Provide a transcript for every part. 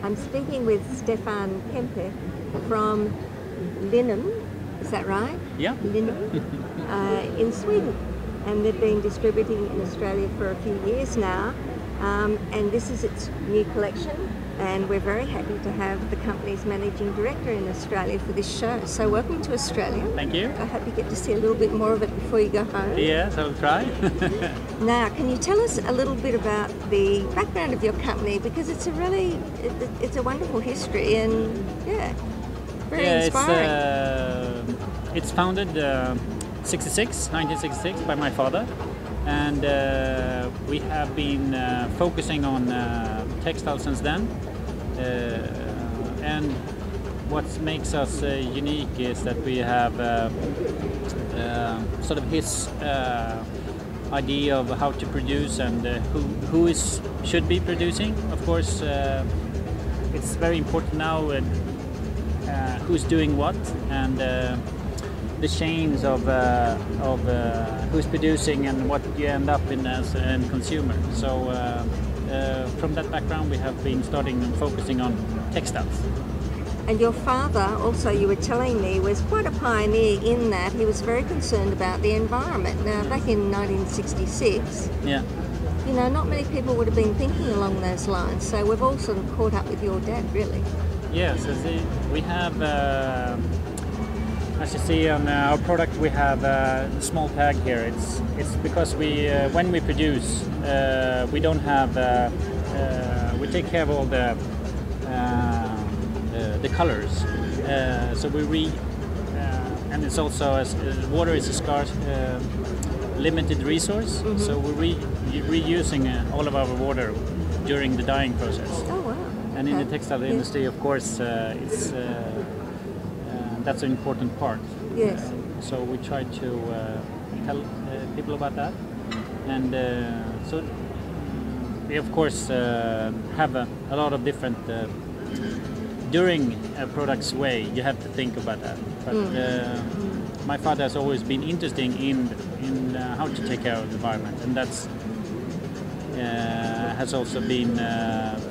I'm speaking with Stevan Kempe from Linum, is that right? Yeah. Linum, in Sweden. And they've been distributing in Australia for a few years now. And this is its new collection. And we're very happy to have the company's managing director in Australia for this show. So welcome to Australia. Thank you. I hope you get to see a little bit more of it before you go home. Yes, I'll try. Now, can you tell us a little bit about the background of your company? Because it's a really, it's a wonderful history and yeah, very inspiring. It's founded 1966 by my father. And we have been focusing on textiles since then. And what makes us unique is that we have sort of his idea of how to produce and who should be producing. Of course, it's very important now who's doing what, and the chains of who's producing and what you end up in as a consumer. So from that background we have been starting and focusing on textiles. And your father also, you were telling me, was quite a pioneer in that he was very concerned about the environment. Now back in 1966, yeah, you know, not many people would have been thinking along those lines, so we've all sort of caught up with your dad, really. Yes, we have as you see on our product, we have a small tag here. It's because we when we produce, we don't have we take care of all the colors. So we and it's also as water is a scarce, limited resource. Mm-hmm. So we're reusing all of our water during the dyeing process. Oh wow! And in the textile industry, of course, it's. That's an important part. Yes. So we try to tell people about that, and so we of course have a lot of different. During a product's way, you have to think about that. But my father has always been interested in how to take care of the environment, and that's has also been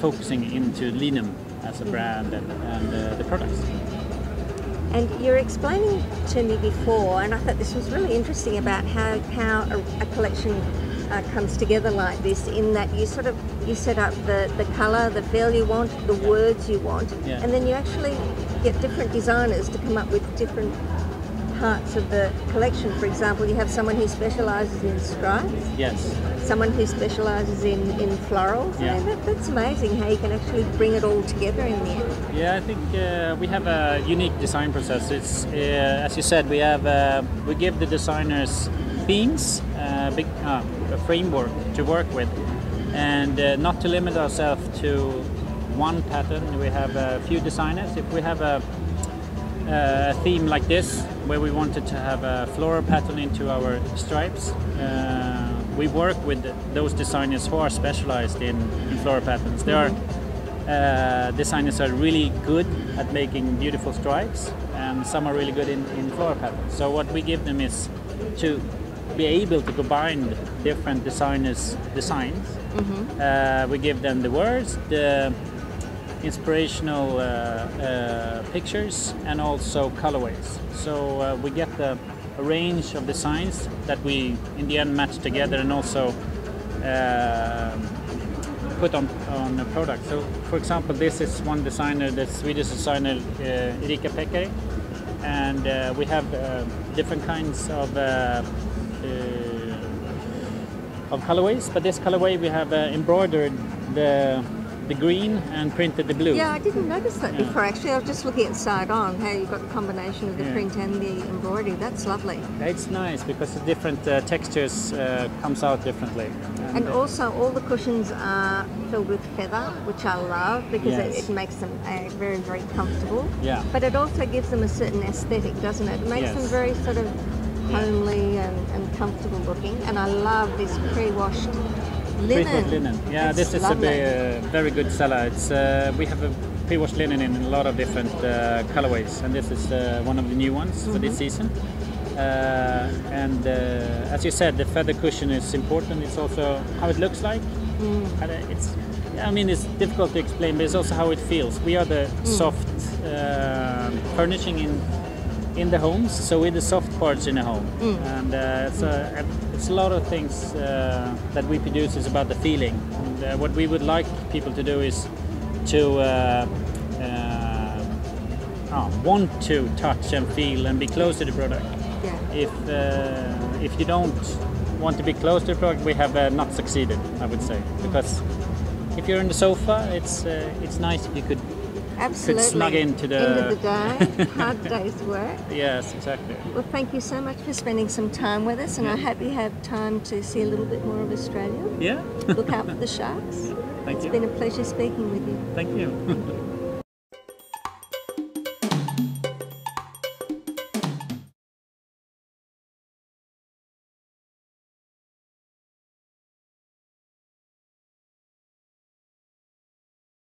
focusing into Linum as a brand and the products. And you're explaining to me before, and I thought this was really interesting, about how a collection comes together like this, in that you set up the colour, the feel you want, the words you want, yeah. And then you actually get different designers to come up with different parts of the collection. For example, you have someone who specialises in stripes. Yes. Someone who specialises in florals. Yeah. I mean, that's amazing how you can actually bring it all together in the end. Yeah, I think we have a unique design process. It's as you said, we give the designers themes, a framework to work with, and not to limit ourselves to one pattern. We have a few designers. If we have a theme like this, where we wanted to have a floral pattern into our stripes, we work with those designers who are specialized in floral patterns. There are designers are really good at making beautiful stripes, and some are really good in floral patterns. So what we give them is to be able to combine different designers' designs. Mm-hmm. We give them the words, the inspirational pictures, and also colorways. So we get a range of designs that we in the end match together and also put on a product. So for example, this is one designer, the Swedish designer Erika Pekkari, and we have different kinds of colorways, but this colorway we have embroidered the green and printed the blue. Yeah, I didn't notice that before actually. I was just looking at side on, how you've got the combination of the print and the embroidery. That's lovely. It's nice because the different textures comes out differently. And also all the cushions are filled with feather, which I love because it makes them very, very comfortable. Yeah. But it also gives them a certain aesthetic, doesn't it? It makes them very sort of homely and comfortable looking. And I love this pre-washed linen. Yeah, it's this is lovely. a very good seller. It's we have a pre-washed linen in a lot of different colorways, and this is one of the new ones for this season. And as you said, the feather cushion is important. It's also how it looks like. And it's, I mean, it's difficult to explain, but it's also how it feels. We are the soft furnishing in the homes, so we're the soft parts in a home, and it's a lot of things that we produce is about the feeling. And what we would like people to do is to want to touch and feel and be close to the product. If you don't want to be close to the product, we have not succeeded, I would say, because if you're in the sofa, it's nice if you could snug into the end of the day, hard day's work. Yes, exactly. Well, thank you so much for spending some time with us, and I hope you have time to see a little bit more of Australia. Yeah. Look out for the sharks. Thank you. It's been a pleasure speaking with you. Thank you.